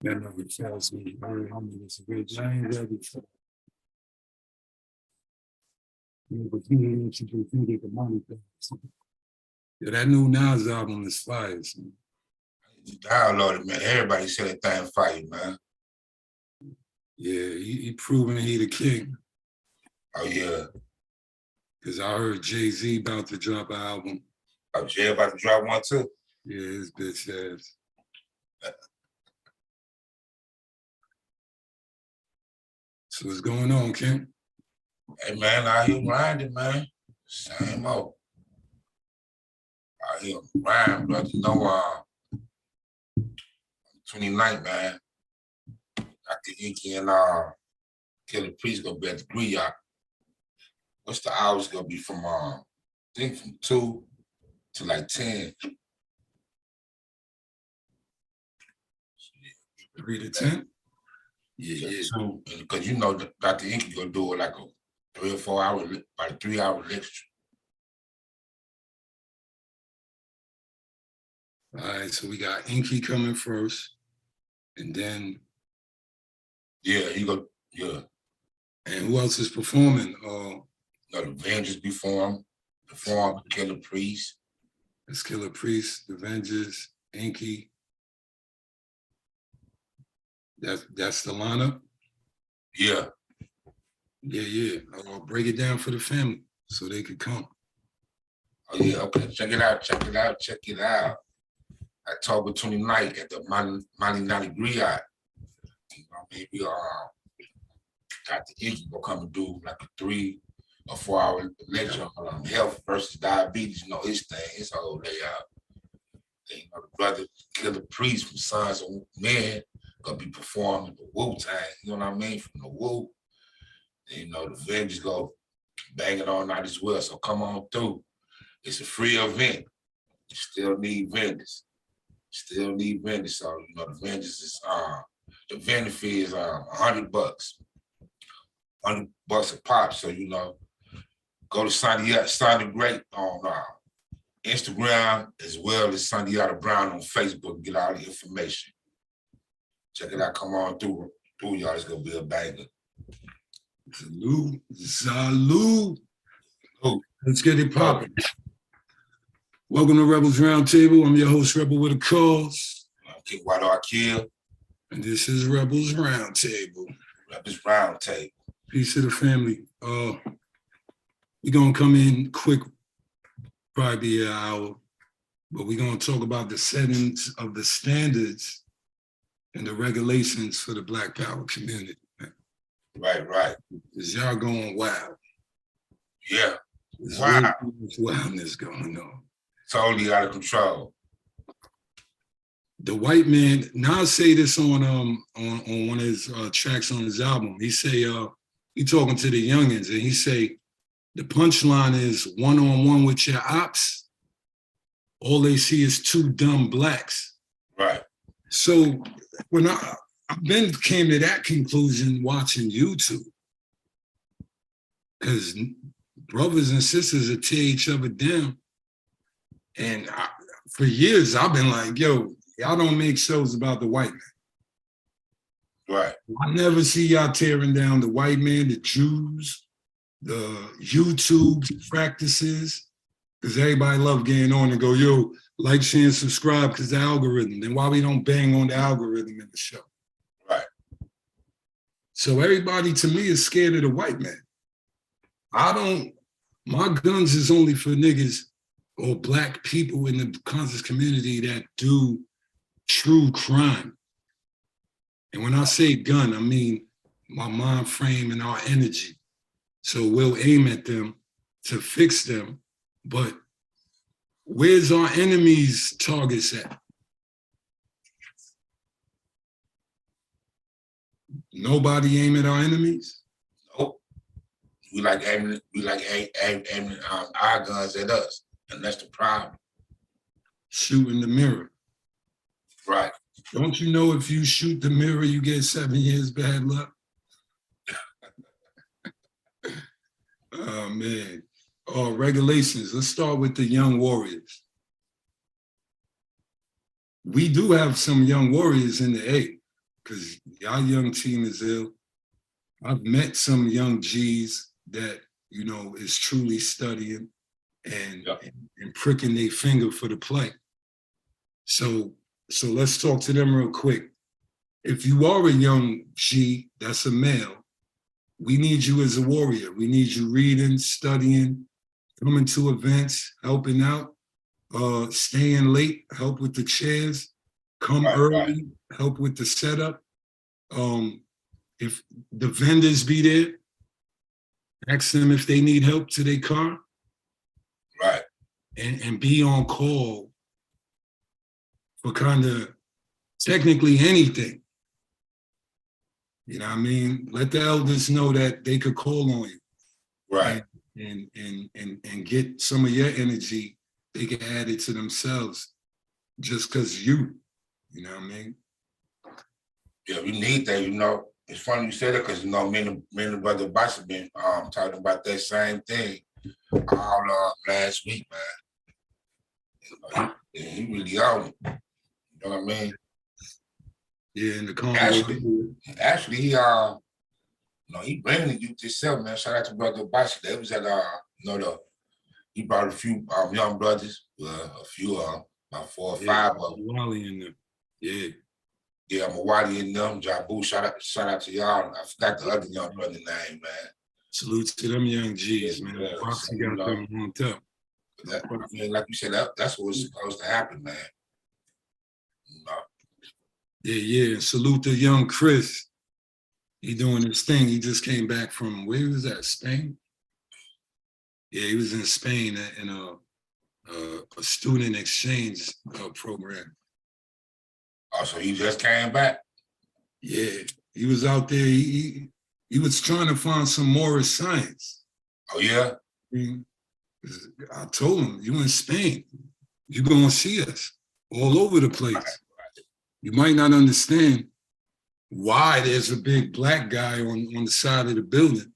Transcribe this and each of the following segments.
That never tells me very humble. It's a great giant ready for but he ain't the money thing. Yeah, that new Nas album is fire. Son. You downloaded, man. Everybody said that thing fire, man. Yeah, he proving he the king. Oh yeah. Cause I heard Jay-Z about to drop an album. Oh, Jay about to drop one too? Yeah, his bitch ass. So what's going on, Ken? Hey man, out here grinding, man. Same old. Out here grinding, brother. You know, 29th, man. After Inky and Killer Priest gonna be at the Griot. What's the hours gonna be from I think from 2 to like 10. 3 to 10? Yeah. Because you know Dr. Inky gonna do it like a 3 or 4 hour, like 3-hour lecture. All right, so we got Inky coming first, and then yeah, he go. And who else is performing? The Avengers perform Killer Priest. It's Killer Priest, the Avengers, Inky. That's the lineup? Yeah. Yeah. I'll break it down for the family so they could come. Oh yeah, okay. Check it out. October 29th at the Monty Griot. You know, maybe Dr. Inky will come and do like a 3 or 4 hour lecture on health versus diabetes. You know, his thing, his whole layout. And, you know, the brother Killer Priest from Sons of Men gonna be performing the Wu-Tang, you know what I mean? From the Wu. And, you know, the Avengers go bang it all night as well. So come on through. It's a free event. You still need vendors. So, you know, the vendors is the vendor fee is $100. $100 a pop. So, you know, go to Sandy Great on Instagram as well as Sandiata Brown on Facebook and get all the information. Check it out. Come on through y'all. It's gonna be a banger. Salute. Oh, let's get it popping. Welcome to Rebels Roundtable. I'm your host, Rebel with a Cause. Why do I kill? And this is Rebels Roundtable. Rebels Roundtable. Peace to the family. We're gonna come in quick, probably be an hour, but we're gonna talk about the settings of the standards and the regulations for the Black Power community. Right. Because y'all going wild. Yeah. Wow. There's wildness going on. Totally out of control. The white man, now I say this on one of his tracks on his album. He say, he talking to the youngins and he say, the punchline is one-on-one with your ops, all they see is 2 dumb blacks. Right. So when I then came to that conclusion watching YouTube, because brothers and sisters will tear each other down. And for years, I've been like, yo, y'all don't make shows about the white man. Right. I never see y'all tearing down the white man, the Jews, the YouTube practices, because everybody love getting on and go, yo, like, share, and subscribe, because the algorithm. Then why we don't bang on the algorithm in the show? Right. So everybody, to me, is scared of the white man. My guns is only for niggas or black people in the conscious community that do true crime. And when I say gun, I mean my mind frame and our energy. So we'll aim at them to fix them, but where's our enemies' targets at? Nobody aim at our enemies? Nope. We like aiming our guns at us, and that's the problem. Shoot in the mirror. Right. Don't you know if you shoot the mirror, you get 7 years bad luck? Oh, man. Oh, regulations. Let's start with the young warriors. We do have some young warriors in the A, because our young team is ill. I've met some young G's that, you know, is truly studying and, and pricking their finger for the play. So let's talk to them real quick. If you are a young G, that's a male, we need you as a warrior. We need you reading, studying, coming to events, helping out, staying late, help with the chairs, come early, help with the setup. If the vendors be there, ask them if they need help to their car. Right. And be on call for kind of technically anything. You know what I mean? Let the elders know that they could call on you. Right. And get some of your energy, they can add it to themselves just because you know what I mean? Yeah, we need that, you know. It's funny you say that because, you know, me and Brother Obasi been talking about that same thing all last week, man. He really on it. You know what I mean? Yeah, in the Congo. Actually, he you know, he bringing the youth himself, man. Shout out to Brother Obasi. They was at you know, he brought a few young brothers, a few about 4 or 5 of them. Wally in them. Yeah. Yeah, Mawadi and them, Jabu, shout out to y'all. I forgot the other young brother name, man. Salute to them young G's, man. Obasi got them hooked up. That, I mean, like you said, that's what's supposed to happen, man. You know? Yeah. Salute to young Chris. He doing his thing. He just came back from, where was that, Spain? Yeah, he was in Spain in a student exchange program. Oh, so he just came back? Yeah, he was out there. He was trying to find some more science. Oh, yeah? I told him, you in Spain, you're going to see us all over the place. Right. You might not understand why there's a big black guy on the side of the building,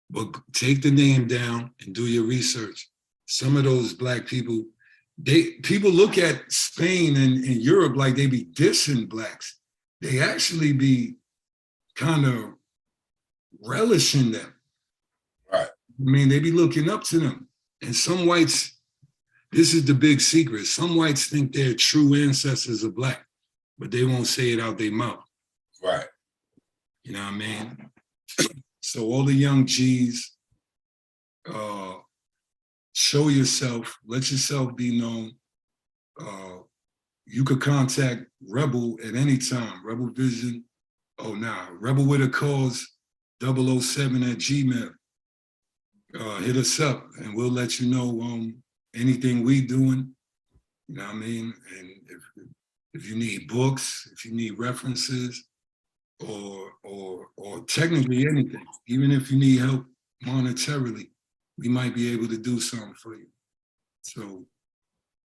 but take the name down and do your research. Some of those black people, people look at Spain and Europe like they be dissing blacks. They actually be kind of relishing them. Right. I mean, they be looking up to them. And some whites, this is the big secret. Some whites think they're true ancestors of black, but they won't say it out their mouth. Right. You know what I mean? So all the young G's, show yourself, let yourself be known. You could contact Rebel at any time, Rebel Vision. Rebel with a cause 007 at Gmail. Hit us up and we'll let you know anything we doing. You know what I mean? And if you need books, if you need references, or technically anything, even if you need help monetarily, we might be able to do something for you. So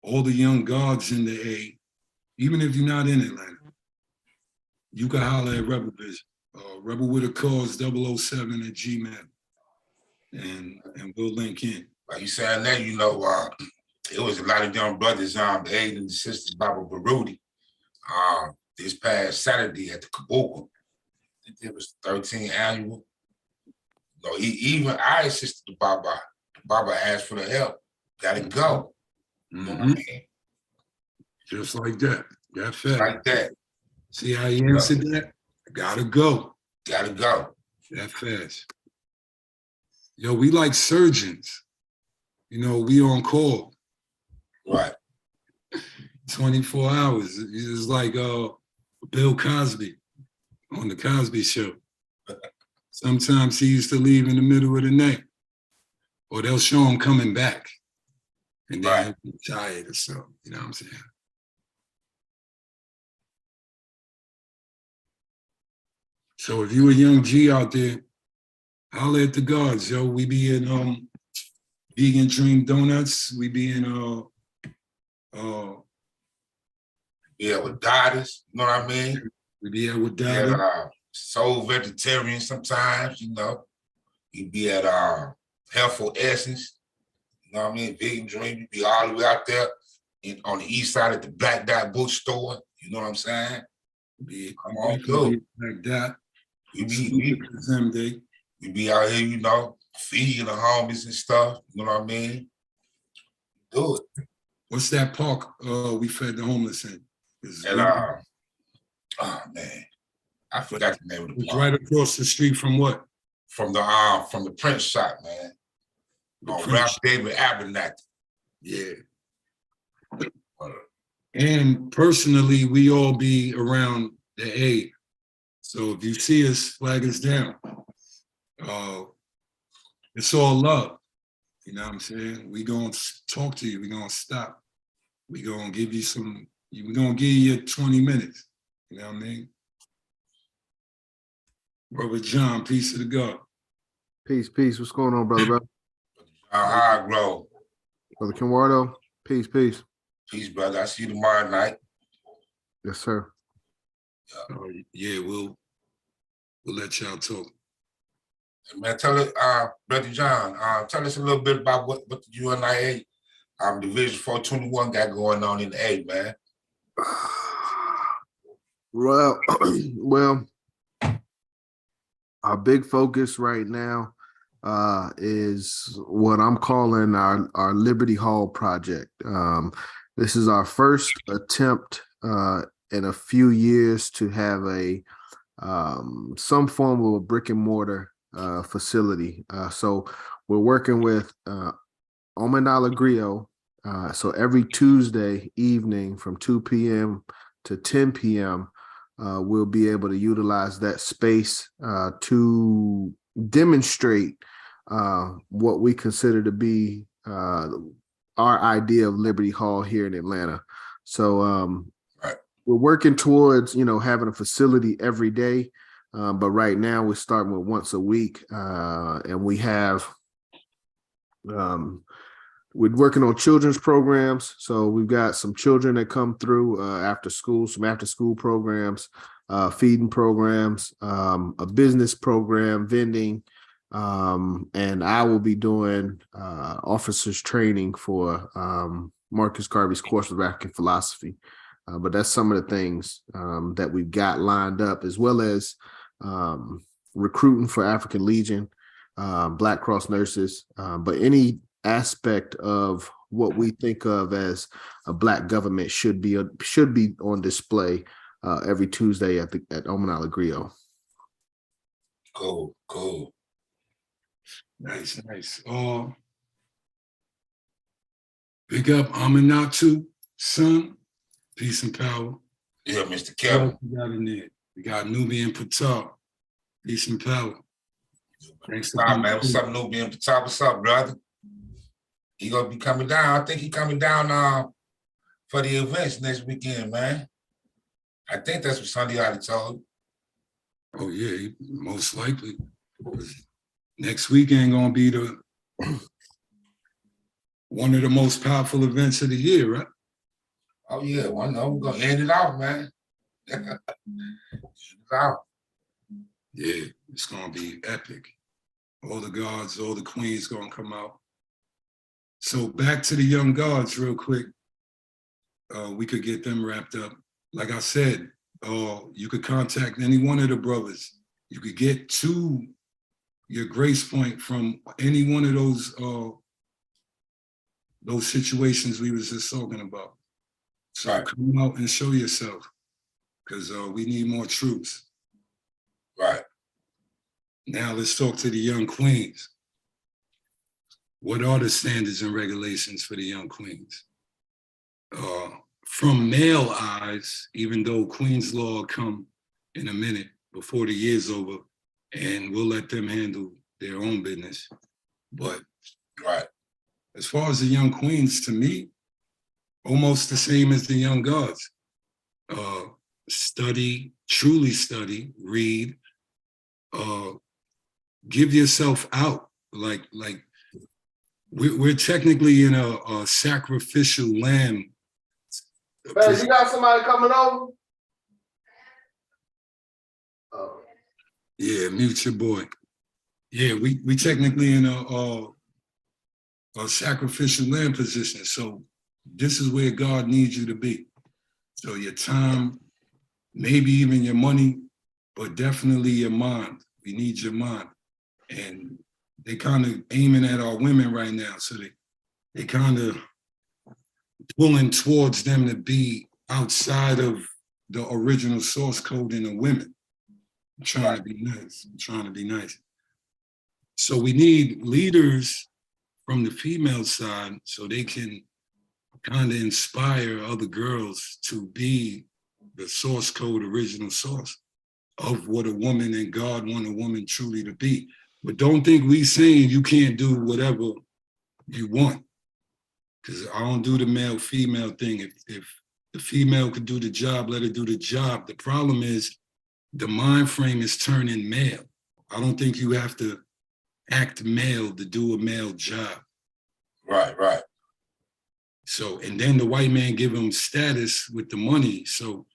all the young guards in the A, even if you're not in Atlanta, you can holler at Rebel Vision, Rebel with a cause 007 at Gmail, and we'll link in. Like you saying that, you know, it was a lot of young brothers, the aid and the sisters, Baba Baruti, this past Saturday at the Kabuka. I think it was 13th annual. No, I assisted the Baba. The Baba asked for the help. Gotta go. You know what I mean? Just like that. That fast. Like that. See how he answered that? Gotta go. Gotta go. That fast. Yo, we like surgeons. You know, we on call. Right. 24 hours. It's like Bill Cosby. on the Cosby Show. Sometimes he used to leave in the middle of the night, or they'll show him coming back, and then he'll be tired or something. You know what I'm saying? So if you a young G out there, holler at the guards, yo. We be in Vegan Dream Donuts. We be in with Dotties, you know what I mean? we be at with Dottie. Soul Vegetarian sometimes, you know. You be at Healthful Essence, you know what I mean? Vegan Dream, you be all the way out there on the east side at the Black Dot bookstore, you know what I'm saying? Come on through. Like that. We be out here, you know, feeding the homies and stuff, you know what I mean? Do it. What's that park we fed the homeless in? And oh man, I forgot the name of the park. park. Right across the street from what? From the print shop, man. On Ralph David Abernathy. Yeah. And personally, we all be around the A. So if you see us, flag us down. It's all love. You know what I'm saying? We gonna talk to you. We gonna stop. We gonna give you we gonna give you 20 minutes. You know what I mean? Brother John, peace to the God. Peace, peace. What's going on, brother? High grow. Brother Kenwardo, peace, peace. Peace, brother. I see you tomorrow night. Yes, sir. Yeah, we'll let y'all talk. Man, tell it, Brother John, tell us a little bit about what the UNIA Division 421 got going on in the A, man. Well, our big focus right now is what I'm calling our Liberty Hall project. This is our first attempt in a few years to have some form of a brick and mortar facility. So we're working with Omanala Griot. So every Tuesday evening from 2 p.m. to 10 p.m., we'll be able to utilize that space to demonstrate what we consider to be our idea of Liberty Hall here in Atlanta. So we're working towards, having a facility every day. But right now we're starting with once a week. And we have, we're working on children's programs. So we've got some children that come through after school, some after school programs, feeding programs, a business program, vending. And I will be doing officers training for Marcus Garvey's course of African philosophy. But that's some of the things that we've got lined up, as well as recruiting for African Legion, Black Cross nurses, but any aspect of what we think of as a Black government should be on display every Tuesday at Omanala Griot. Cool. Nice. Big up Aminatu, son. Peace and power. Yeah, Mr. Kevin. We got in there. We got Nubian Patar. Peace and power. Thanks for coming, man. What's up, Nubian Patar? What's up, brother? He gonna be coming down. I think he coming down for the events next weekend, man. I think that's what Sunday already told. Oh yeah, most likely. Next weekend gonna be one of the most powerful events of the year, right? Oh yeah, we're gonna end it off, man. End it out. Yeah, it's gonna be epic. All the guards, all the queens gonna come out. So back to the young guards real quick. We could get them wrapped up. Like I said, you could contact any one of the brothers. You could get to your grace point from any one of those situations we was just talking about. So come out and show yourself, because we need more troops. Right. Now let's talk to the young queens. What are the standards and regulations for the young queens? From male eyes, even though Queen's Law come in a minute, before the year's over, and we'll let them handle their own business. But Right. as far as the young queens, to me, almost the same as the young gods. Study, truly study, read, give yourself out. Like we're technically in a sacrificial lamb. Man, you got somebody coming over? Oh. Yeah, mute your boy. Yeah, we technically in a sacrificial lamb position. So this is where God needs you to be. So your time, maybe even your money, but definitely your mind. We need your mind. And they kind of aiming at our women right now. So they kind of pulling towards them to be outside of the original source code in the women. I'm trying to be nice. I'm trying to be nice. So we need leaders from the female side so they can kind of inspire other girls to be the source code original source of what a woman and God want a woman truly to be. But don't think we saying you can't do whatever you want. Because I don't do the male-female thing. If the female could do the job, let her do the job. The problem is the mind frame is turning male. I don't think you have to act male to do a male job. Right, right. So, and then the white man give them status with the money. So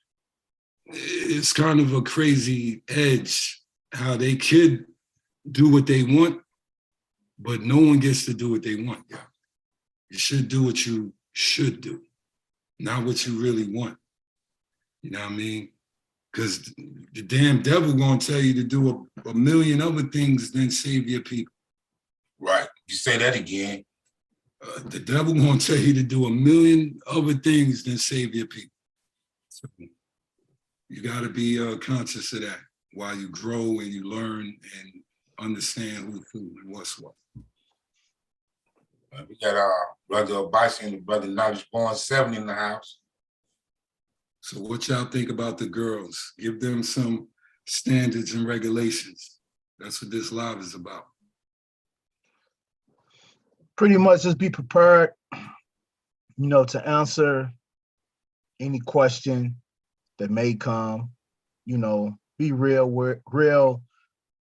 it's kind of a crazy edge how they could do what they want, but no one gets to do what they want. Yeah. You should do what you should do, not what you really want. You know what I mean? Because the damn devil gonna tell you to do a million other things than save your people. Right. You say that again. The devil gonna tell you to do a million other things than save your people. So you gotta be conscious of that while you grow and you learn and understand who's who and what's what. We got our brother Obasi and the brother Knowledge Born 7 in the house. So what y'all think about the girls? Give them some standards and regulations. That's what this live is about. Pretty much just be prepared, to answer any question that may come, be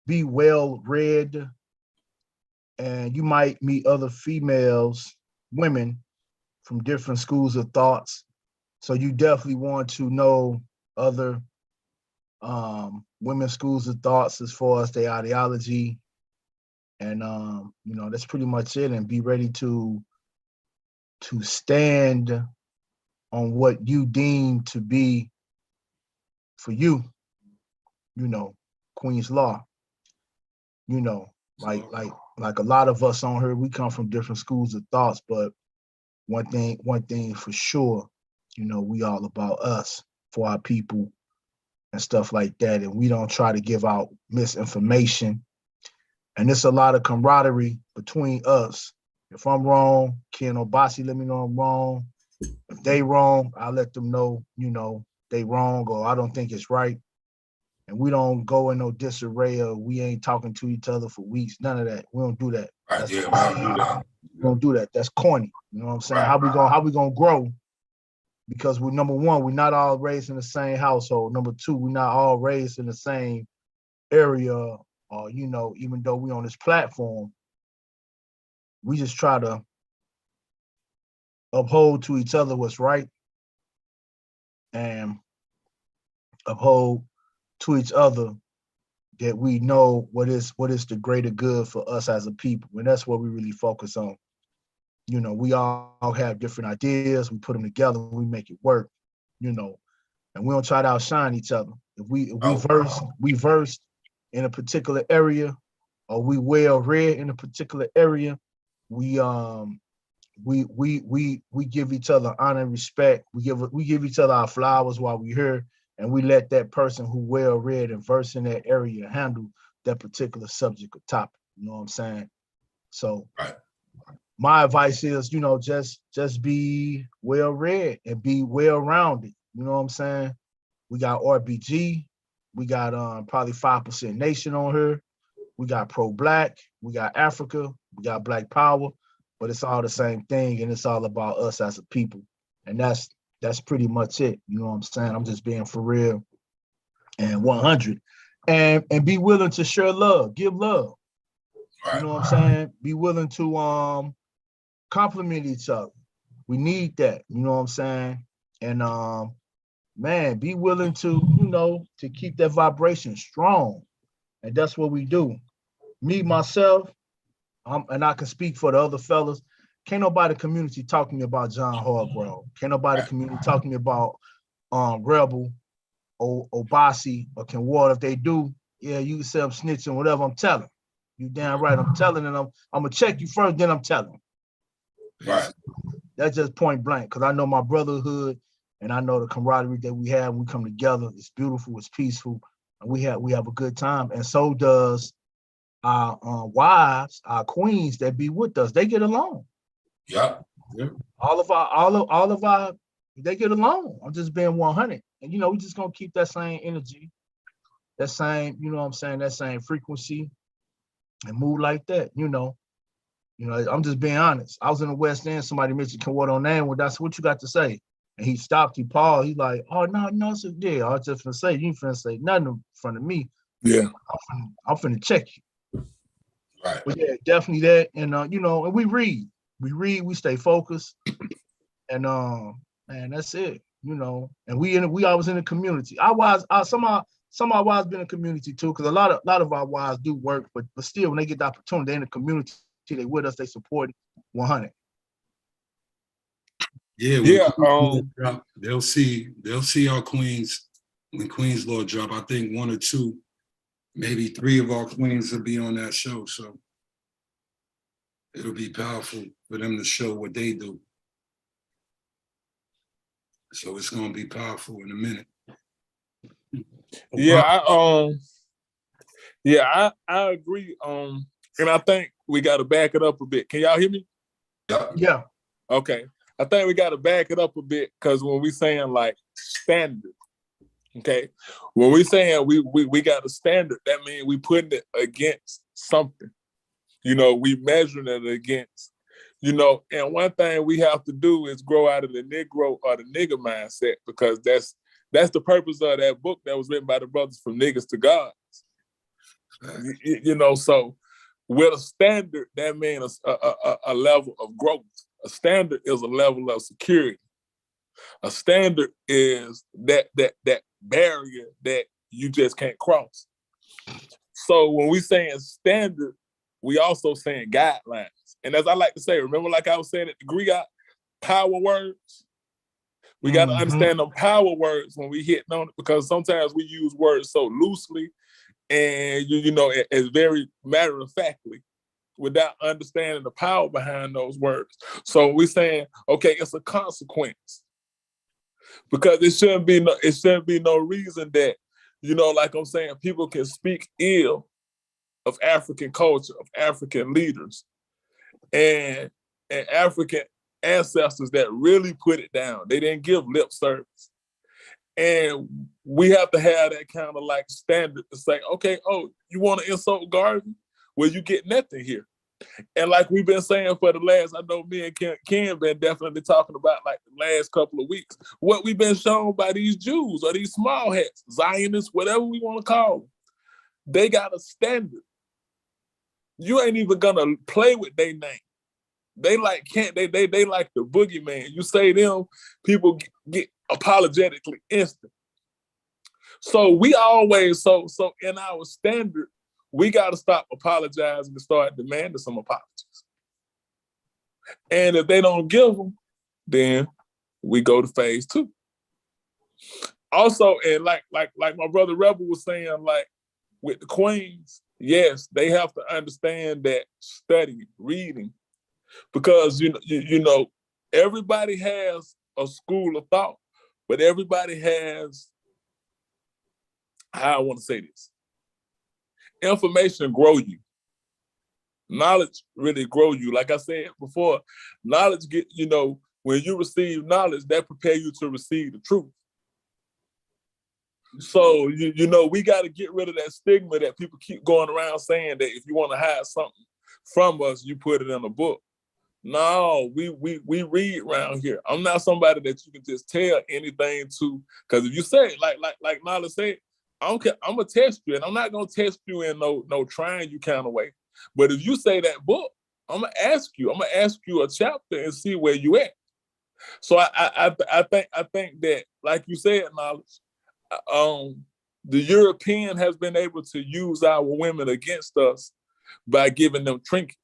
be well read, and you might meet other women from different schools of thoughts. So you definitely want to know other women's schools of thoughts as far as their ideology. And that's pretty much it. And be ready to stand on what you deem to be for you, Queen's Law. Like a lot of us on here, we come from different schools of thoughts, but one thing for sure, we all about us, for our people and stuff like that. And we don't try to give out misinformation. And there's a lot of camaraderie between us. If I'm wrong, Ken Obasi, let me know I'm wrong. If they wrong, I'll let them know, they wrong, or I don't think it's right. And we don't go in no disarray, or we ain't talking to each other for weeks. None of that. We don't do that. Right, yeah, we don't do that. We don't do that. That's corny. You know what I'm saying? Right. How we gonna grow? Because we're, number one, we're not all raised in the same household. Number two, we're not all raised in the same area, or even though we on this platform, we just try to uphold to each other what's right and uphold to each other that we know what is the greater good for us as a people. And that's what we really focus on. We all have different ideas, we put them together, we make it work, and we don't try to outshine each other. If we versed in a particular area, or we well read in a particular area, we give each other honor and respect. We give each other our flowers while we're here, and we let that person who well read and versed in that area handle that particular subject or topic. You know what I'm saying? So right. My advice is, just be well read and be well rounded. You know what I'm saying? We got RBG, We got probably 5% Nation on here. We got pro-black. We got Africa. We got Black Power. But it's all the same thing, and it's all about us as a people. And that's pretty much it. You know what I'm saying? I'm just being for real and 100. And be willing to share love, give love. Right. You know what I'm saying? Be willing to compliment each other. We need that. You know what I'm saying? And man, be willing to, to keep that vibration strong. And that's what we do. Me, myself, and I can speak for the other fellas, can't nobody community talk to me about John Hargrove. Can't nobody community talk to me about Rebel or Obasi or Ken Ward. If they do, yeah, you can say I'm snitching, whatever. I'm telling. You damn right, I'm telling, and I'm gonna check you first, then I'm telling. Right. That's just point blank, because I know my brotherhood and I know the camaraderie that we have when we come together. It's beautiful, it's peaceful, and we have a good time. And so does our wives, our queens that be with us. They get along. Yeah. All of our, they get along. I'm just being 100. And we just gonna keep that same energy, that same, that same frequency and move like that, I'm just being honest. I was in the West End, somebody mentioned Ken Ward on name. Well, that's what you got to say. And he stopped, he paused, he's like, oh, no, it's a deal. I was just gonna say, you ain't finna say nothing in front of me. Yeah. I'm finna check you. Right. But yeah, definitely that. And and we read, we stay focused. And man, that's it, And we always in the community. Our wives, some of our wives been in the community too, because a lot of our wives do work, but still when they get the opportunity, they in the community, they with us, they support 100. Yeah, they'll see our queens when Queens Law drop. I think 1 or 2, maybe 3 of our queens will be on that show. So it'll be powerful for them to show what they do. So it's gonna be powerful in a minute. Yeah, I agree. And I think we got to back it up a bit. Can y'all hear me? Yeah. Okay. I think we got to back it up a bit, because when we saying like standard, okay, when we saying we got a standard, that means we putting it against something. We measuring it against, and one thing we have to do is grow out of the Negro or the nigger mindset, because that's the purpose of that book that was written by the brothers From Niggas to Gods. So with a standard, that means a level of growth. A standard is a level of security. A standard is that barrier that you just can't cross. So when we saying standard, we also saying guidelines. And as I like to say, remember, like I was saying at the Griot, power words. We got to understand them power words when we hitting on it, because sometimes we use words so loosely and as very matter-of-factly, without understanding the power behind those words. So we're saying, okay, it's a consequence, because it shouldn't be no reason that, like I'm saying, people can speak ill of African culture, of African leaders, and African ancestors that really put it down. They didn't give lip service. And we have to have that kind of like standard to say, okay, oh, you want to insult Garvey? Well, you get nothing here. And like we've been saying for the last, I know me and Ken been definitely talking about like the last couple of weeks, what we've been shown by these Jews or these small hats, Zionists, whatever we want to call them. They got a standard. You ain't even gonna play with their name. They like they like the boogeyman. You say them, people get apologetically instant. So we always so in our standard, we got to stop apologizing and start demanding some apologies. And if they don't give them, then we go to phase 2. Also, and like my brother Rebel was saying, like with the queens, yes, they have to understand that studying, reading, because everybody has a school of thought, but everybody has, how I want to say this, information grow you. Knowledge really grow you. Like I said before, knowledge when you receive knowledge, that prepare you to receive the truth. So you know, we got to get rid of that stigma that people keep going around saying that if you want to hide something from us, you put it in a book. No, we read around here. I'm not somebody that you can just tell anything to, because if you say like Nala said, I'm gonna test you, and I'm not gonna test you in no trying you kind of way. But if you say that book, I'm gonna ask you a chapter and see where you at. So I think that, like you said, Knowledge, the European has been able to use our women against us by giving them trinkets.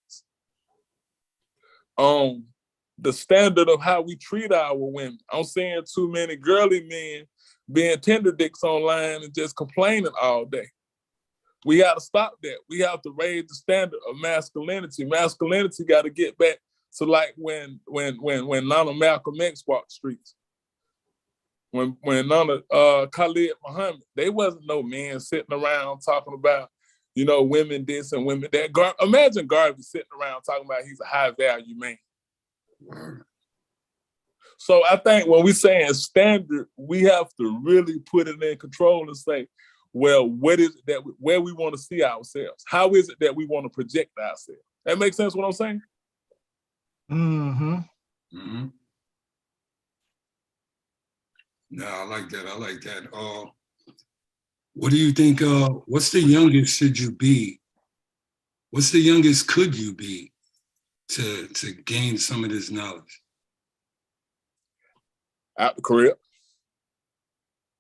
The standard of how we treat our women. I'm seeing too many girly men being tender dicks online and just complaining all day. We got to stop that. We have to raise the standard of masculinity. Masculinity got to get back to like when none of Malcolm X walked the streets. When none of Khalid Muhammad, they wasn't no men sitting around talking about, you know, women this and women that. Imagine Garvey sitting around talking about he's a high value man. So I think when we saying standard, we have to really put it in control and say, well, what is it that where we want to see ourselves? How is it that we want to project ourselves? That makes sense what I'm saying? Mm-hmm. Mm-hmm. No, I like that. What do you think? What's the youngest should you be? What's the youngest could you be to gain some of this knowledge? Out the crib.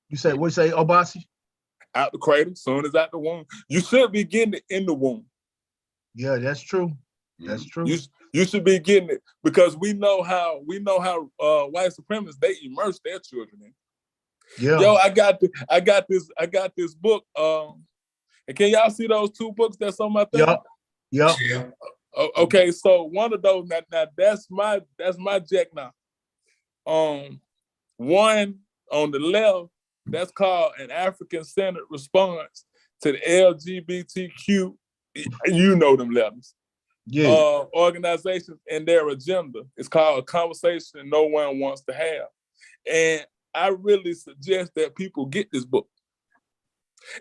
You say what? You say, Obasi? Out the cradle, soon as out the womb. You should be getting it in the womb. Yeah, that's true. That's true. You should be getting it because we know how white supremacists, they immerse their children in. Yeah. Yo, I got this book. And can y'all see those two books that's on my thing? Yep. Yeah. Okay, so one of those now that's my jack now. One on the left, that's called An African-Centered Response to the LGBTQ, you know them letters. Yeah. Organizations and their agenda. It's called A Conversation No One Wants to Have. And I really suggest that people get this book.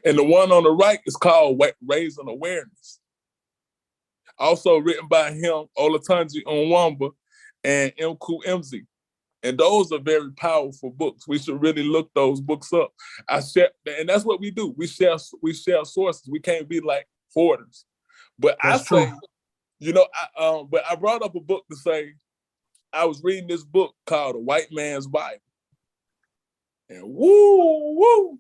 And the one on the right is called Raising Awareness. Also written by him, Olatunji Onwamba, and Mku Mz. And those are very powerful books. We should really look those books up. And that's what we do. We share sources. We can't be like hoarders. But that's I say, true. You know, but I brought up a book to say, I was reading this book called The White Man's Bible. And woo.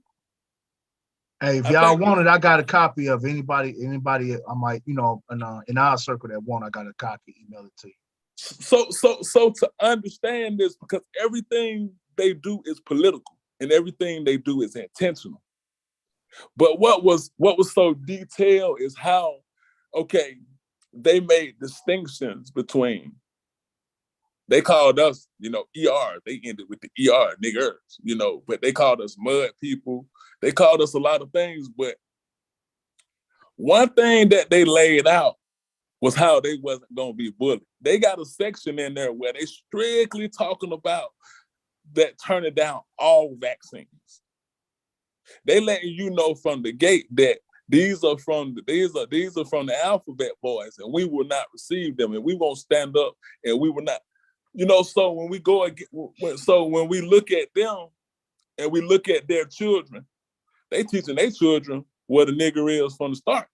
Hey, if y'all want it, I got a copy of anybody I might, you know, in our circle that want, I got a copy, email it to you. So to understand this, because everything they do is political and everything they do is intentional. But what was so detailed is how, okay, they made distinctions between, they called us, you know, ER. They ended with the ER, niggers, you know, but they called us mud people. They called us a lot of things, but one thing that they laid out was how they wasn't gonna be bullied. They got a section in there where they strictly talking about that turning down all vaccines. They letting you know from the gate that these are from the alphabet boys, and we will not receive them, and we won't stand up, and we will not, you know. So when we go again, when we look at them and we look at their children, they teaching their children what a nigger is from the start.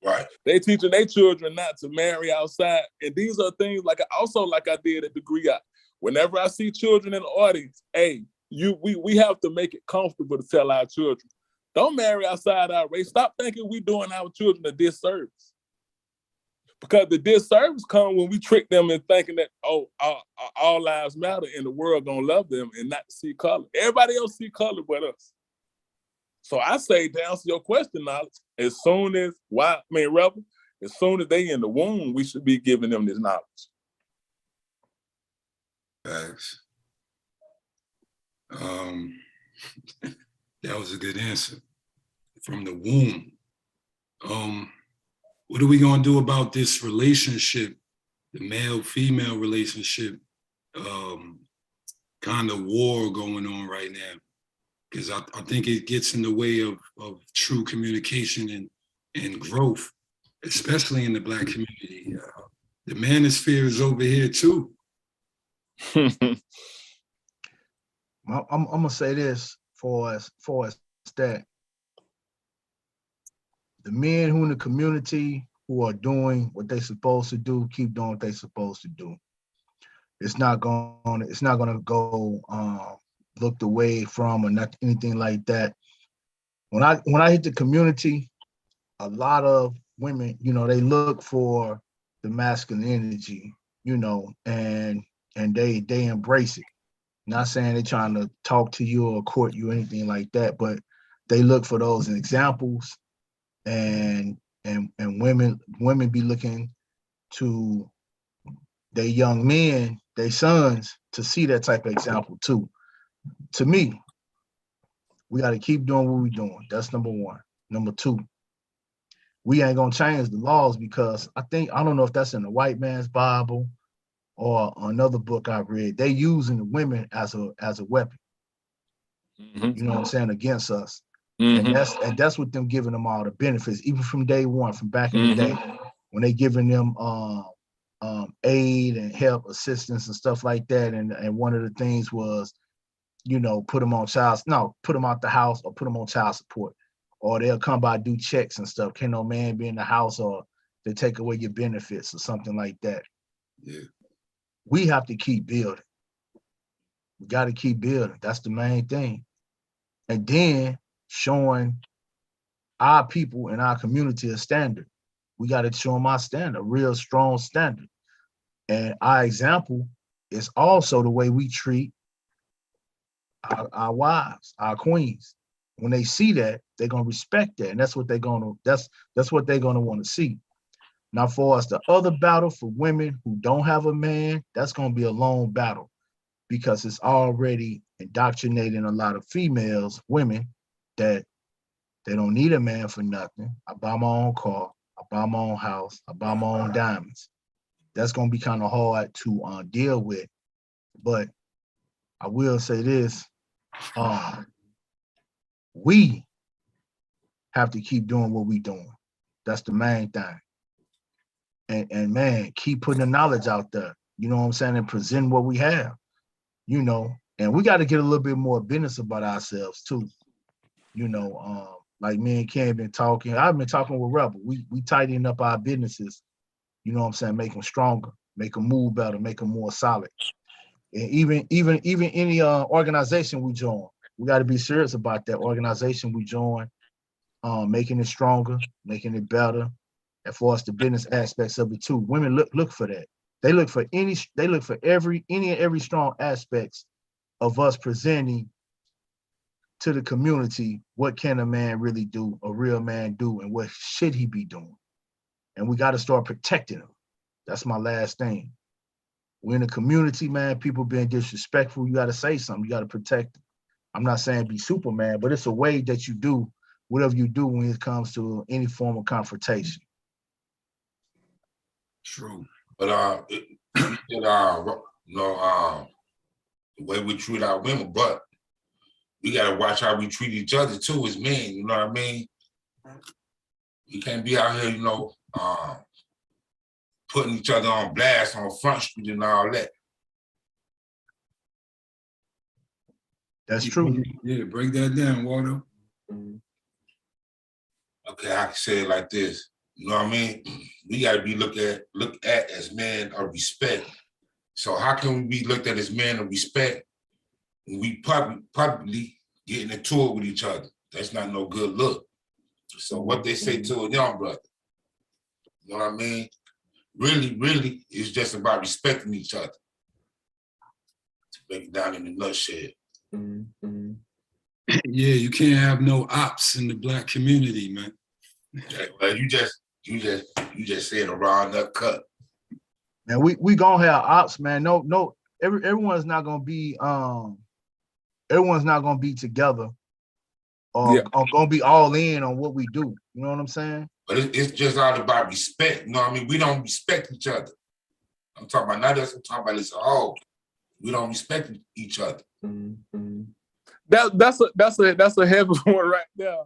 Right. They teaching their children not to marry outside. And these are things like I did at Degree Out. Whenever I see children in the audience, hey, we have to make it comfortable to tell our children, don't marry outside our race. Stop thinking we doing our children a disservice. Because the disservice comes when we trick them in thinking that, all lives matter and the world gonna love them and not see color. Everybody else see color but us. So I say, to answer your question, Knowledge, as soon as Rebel, as soon as they in the womb, we should be giving them this knowledge. Thanks. That was a good answer. From the womb. What are we gonna do about this relationship, the male-female relationship, kind of war going on right now? because I think it gets in the way of true communication and growth, especially in the Black community. The manosphere is over here too. I'm gonna say this for us that the men who in the community who are doing what they're supposed to do, keep doing what they're supposed to do. It's not gonna go looked away from or not anything like that. When I hit the community, a lot of women, they look for the masculine energy, and they embrace it. Not saying they're trying to talk to you or court you or anything like that, but they look for those examples, and women be looking to their young men, their sons, to see that type of example too. To me, we got to keep doing what we're doing. That's number one. Number two, we ain't gonna change the laws, because I don't know if that's in the white man's Bible or another book I read. They using the women as a weapon. You know what I'm saying, against us. And that's what them giving them all the benefits, even from day one, from back in the day, when they giving them aid and help, assistance and stuff like that. And one of the things was, put them out the house or put them on child support, or they'll come by, do checks and stuff. Can no man be in the house, or they take away your benefits or something like that. Yeah. We have to keep building. We got to keep building. That's the main thing. And then showing our people in our community a standard. We got to show them our standard, a real strong standard. And our example is also the way we treat our wives, our queens. When they see that, they're gonna respect that, and that's what they're gonna want to see. Now, for us, the other battle for women who don't have a man, that's gonna be a long battle, because it's already indoctrinating a lot of women, that they don't need a man for nothing. I buy my own car, I buy my own house, I buy my own diamonds. That's gonna be kind of hard to deal with, but I will say this: we have to keep doing what we're doing. That's the main thing. And man, keep putting the knowledge out there. You know what I'm saying? And present what we have. And we got to get a little bit more business about ourselves too. Like me and Ken been talking. I've been talking with Rebel. We tidying up our businesses. You know what I'm saying? Make them stronger, make them move better, make them more solid. And even any organization we join, we got to be serious about that organization we join, making it stronger, making it better. And for us, the business aspects of it too. Women look for that. They look for any and every strong aspects of us presenting to the community. What can a man really do, a real man do, and what should he be doing? And we got to start protecting them. That's my last thing. We're in a community, man, people being disrespectful. You got to say something. You got to protect them. I'm not saying be Superman, but it's a way that you do whatever you do when it comes to any form of confrontation. True. But the way we treat our women, but we gotta watch how we treat each other too as men. You know what I mean? We can't be out here, putting each other on blast on Front Street and all that. That's true. Yeah, break that down, Waldo. Okay, I can say it like this. You know what I mean? We gotta be looked at as men of respect. So how can we be looked at as men of respect when we probably getting into it with each other? That's not no good look. So what they say to a young brother, you know what I mean? Really, it's just about respecting each other. To break it down in a nutshell. Yeah, you can't have no ops in the Black community, man. Well, you just said a raw nut cut. Man, we gonna have ops, man. No, everyone's not gonna be together or gonna be all in on what we do. You know what I'm saying? But it's just all about respect. You know what I mean? We don't respect each other. I'm talking about not us, I'm talking about this all. We don't respect each other. That's a heavy one right there.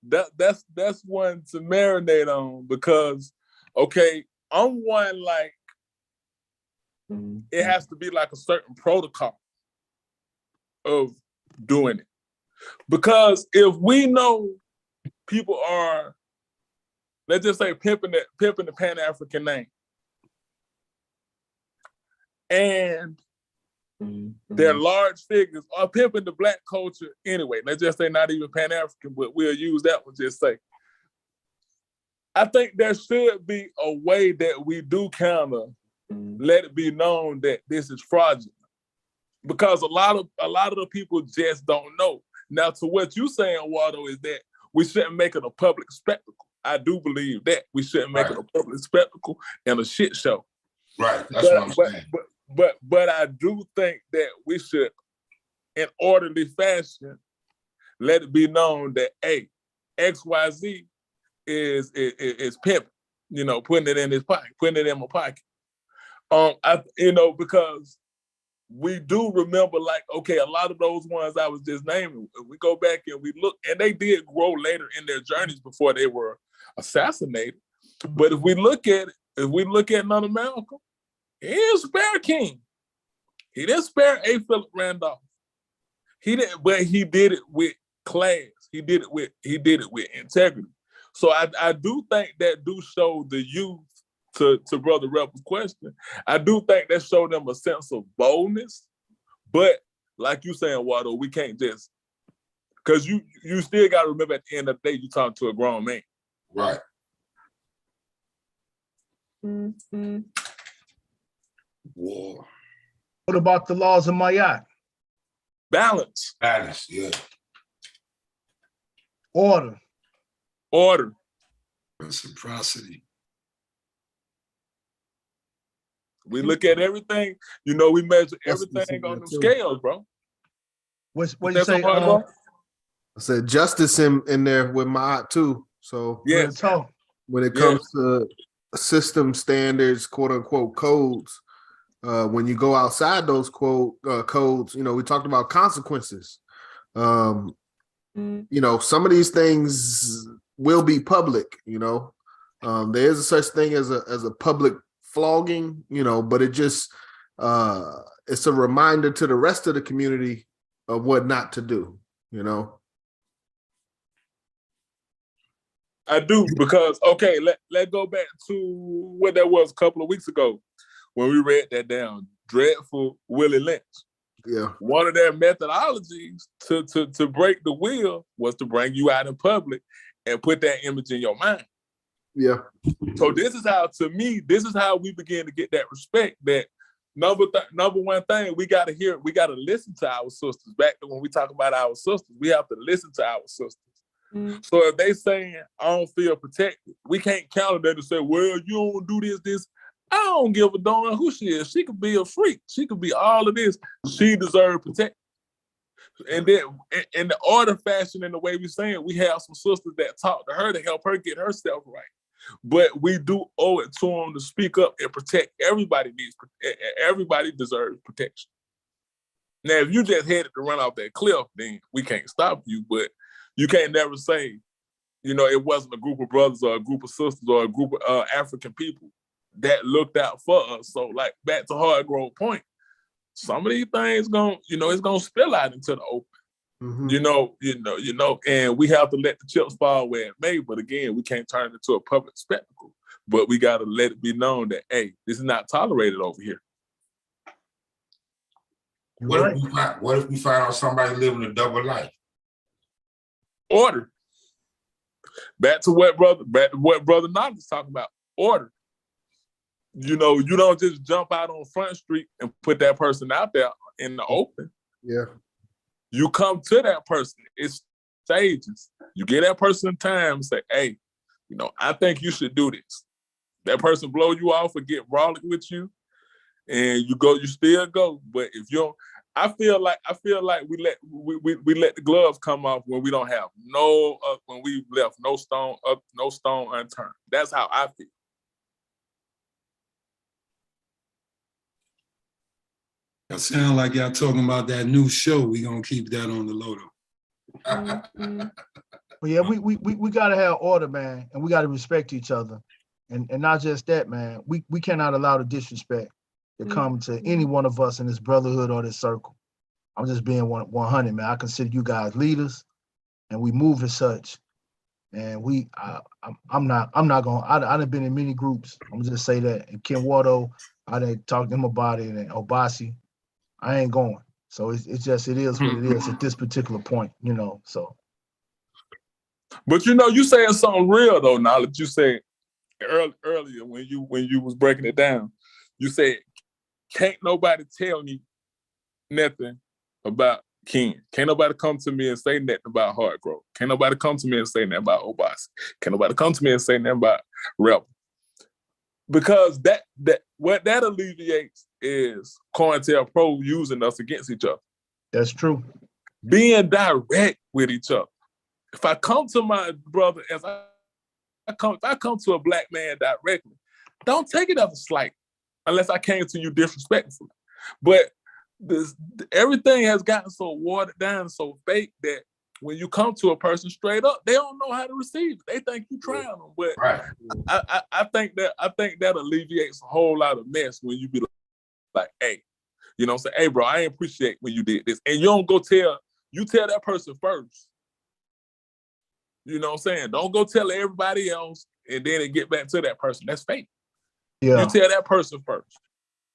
That's one to marinate on because, okay, I'm one like it has to be like a certain protocol of doing it. Because if we know people are, let's just say pimping the Pan-African name, and they're large figures or pimping the Black culture anyway. Let's just say not even Pan-African, but we'll use that one, just say. I think there should be a way that we do kind of let it be known that this is fraudulent. Because a lot of the people just don't know. Now, to what you saying, Waldo, is that we shouldn't make it a public spectacle. I do believe that. We shouldn't make it a public spectacle and a shit show. Right, that's what I'm saying. But I do think that we should, in orderly fashion, let it be known that, hey, XYZ is pimping, putting it in his pocket, putting it in my pocket. Because we do remember, like, okay, a lot of those ones I was just naming, we go back and we look, and they did grow later in their journeys before they were assassinated. But if we look at Nana Malcolm, he didn't spare King. He didn't spare A. Philip Randolph. He didn't, but he did it with class. He did it with integrity. So I do think that do show the youth, to Brother Rebel's question, I do think that showed them a sense of boldness. But like you saying, Waldo, we can't just, because you still got to remember at the end of the day, you talking to a grown man. Right. War. What about the laws of Mayat? Balance. Balance, yeah. Order. Reciprocity. We look at everything, we measure everything on them scales, bro. What you say? I said justice in there with my too. So yes, when it comes to system standards, quote unquote codes, when you go outside those codes, we talked about consequences. Some of these things will be public. There is a such thing as a public flogging, but it just it's a reminder to the rest of the community of what not to do. I do, because let's go back to what that was a couple of weeks ago when we read that down. Dreadful Willie Lynch. Yeah. One of their methodologies to break the will was to bring you out in public and put that image in your mind. Yeah. So this is how we begin to get that respect. That number one thing, we got to listen to our sisters. Back to when we talk about our sisters, we have to listen to our sisters. So if they saying, I don't feel protected, we can't counter that and say, well, you don't do this. I don't give a darn who she is. She could be a freak. She could be all of this. She deserves protection. And then in the order fashion, in the way we're saying, we have some sisters that talk to her to help her get herself right. But we do owe it to them to speak up and protect. Everybody deserves protection. Now, if you just headed to run off that cliff, then we can't stop you. But you can't never say, it wasn't a group of brothers or a group of sisters or a group of African people that looked out for us. So, like, back to Hard Grove Point, some of these things it's gonna spill out into the open. And we have to let the chips fall where it may. But again, we can't turn it into a public spectacle. But we got to let it be known that, hey, this is not tolerated over here. What if we find out somebody living a double life? Order. Back to what Brother Knox is talking about. Order. You don't just jump out on Front Street and put that person out there in the open. Yeah. You come to that person. It's stages. You get that person time and say, hey, I think you should do this. That person blow you off or get brawling with you, and you still go. But if you don't, I feel like we let the gloves come off when we don't have when we left no stone unturned. That's how I feel. Y'all sound like y'all talking about that new show. We gonna keep that on the low though. But yeah, we gotta have order, man, and we gotta respect each other. And not just that, man. We cannot allow the disrespect to come to any one of us in this brotherhood or this circle. I'm just being 100, man. I consider you guys leaders, and we move as such. And I'm not gonna. I done been in many groups. I'm gonna just say that. And Ken Wardo, I didn't talk to him about it. And Obasi, I ain't going. So it is what it is at this particular point, you know. So. But you know, you saying something real though. Now that you said earlier when you was breaking it down, you said can't nobody tell me nothing about Ken. Can't nobody come to me and say nothing about Hard Growth. Can't nobody come to me and say nothing about Obasi. Can't nobody come to me and say nothing about Rebel. Because what that alleviates is COINTELPRO using us against each other. That's true. Being direct with each other. If I come to my brother as if I come to a black man directly, don't take it as a slight unless I came to you disrespectfully. But everything has gotten so watered down, so fake that when you come to a person straight up, they don't know how to receive it. They think you trying them. But Right. I think that alleviates a whole lot of mess when you be like, hey, you know what I'm saying? Hey, bro, I appreciate when you did this. And you don't go tell that person first. You know what I'm saying? Don't go tell everybody else and then it get back to that person. That's fake. Yeah. You tell that person first.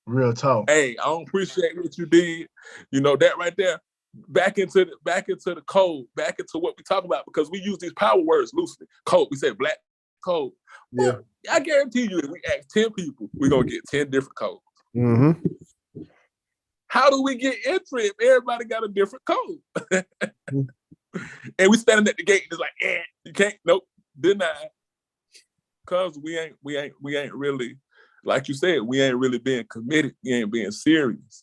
Real talk. Hey, I don't appreciate what you did. You know, that right there, back into the code, back into what we talk about, because we use these power words loosely. Code, we say black code. Yeah. Well, I guarantee you, if we ask 10 people, we're gonna get 10 different codes. Mm-hmm. How do we get entry if everybody got a different code? And we standing at the gate and it's like, you can't, nope, deny. Cause we ain't really, like you said, we ain't really being committed. We ain't being serious.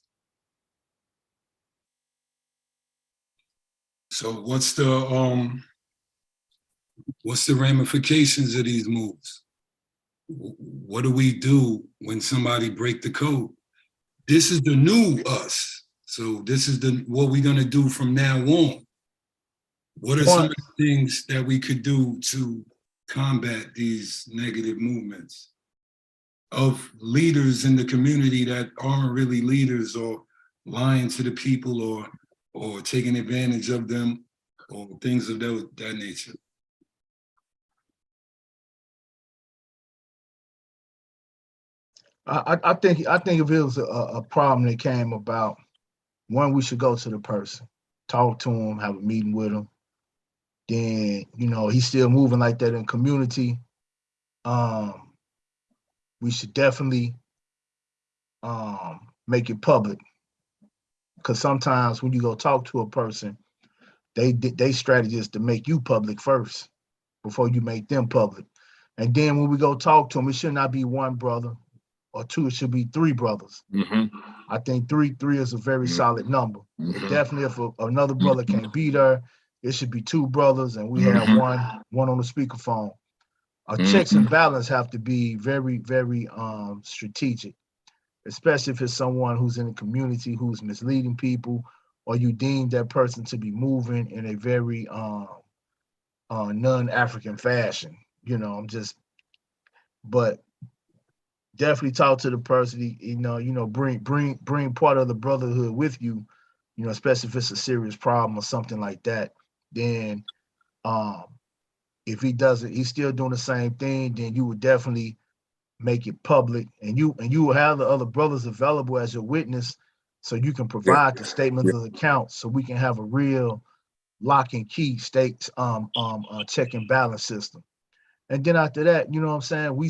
So what's the ramifications of these moves? What do we do when somebody break the code? This is the new us. So this is what we're gonna do from now on. What are some of the things that we could do to combat these negative movements of leaders in the community that aren't really leaders, or lying to the people, or taking advantage of them, or things of that nature? I think if it was a problem that came about, one, we should go to the person, talk to him, have a meeting with him. Then, you know, he's still moving like that in community. We should definitely make it public, because sometimes when you go talk to a person, they strategy is to make you public first before you make them public. And then when we go talk to them, it should not be one brother or two, it should be three brothers. Mm-hmm. I think three is a very solid number. Mm-hmm. Definitely, if another brother can't be there, it should be two brothers, and we have one on the speakerphone. Checks and balance have to be very, very strategic, especially if it's someone who's in the community who's misleading people, or you deem that person to be moving in a very non-African fashion. You know, but definitely talk to the person. You know, bring part of the brotherhood with you. You know, especially if it's a serious problem or something like that. Then, if he's still doing the same thing, then you would definitely make it public, and you will have the other brothers available as your witness, so you can provide the statements of account, so we can have a real lock and key state check and balance system. And then after that, you know what I'm saying, we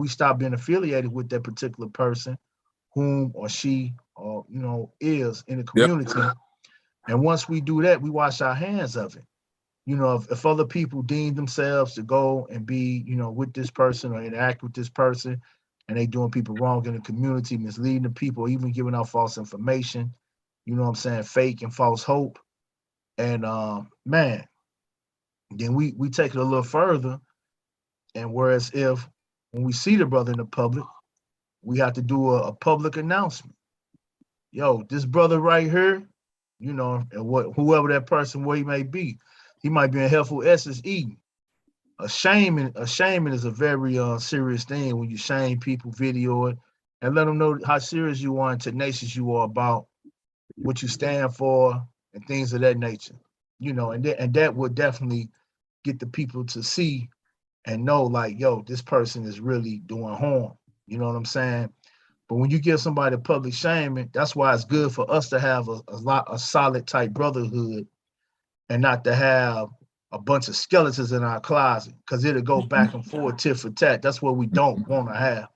stop being affiliated with that particular person, whom or she or is in the community. Yep. And once we do that, we wash our hands of it. You know, if other people deem themselves to go and be, with this person or interact with this person, and they doing people wrong in the community, misleading the people, even giving out false information, you know what I'm saying, fake and false hope. And man, then we take it a little further. And whereas when we see the brother in the public, we have to do a public announcement. Yo, this brother right here, you know, and whoever that person, where he may be, he might be in Helpful Essence eating. A shaming is a very serious thing when you shame people, video it, and let them know how serious you are and tenacious you are about what you stand for and things of that nature. You know, and that would definitely get the people to see and know, like, yo, this person is really doing harm. You know what I'm saying? But when you give somebody public shaming, that's why it's good for us to have a solid type brotherhood and not to have a bunch of skeletons in our closet, because it'll go back and forth, tit for tat. That's what we don't want to have.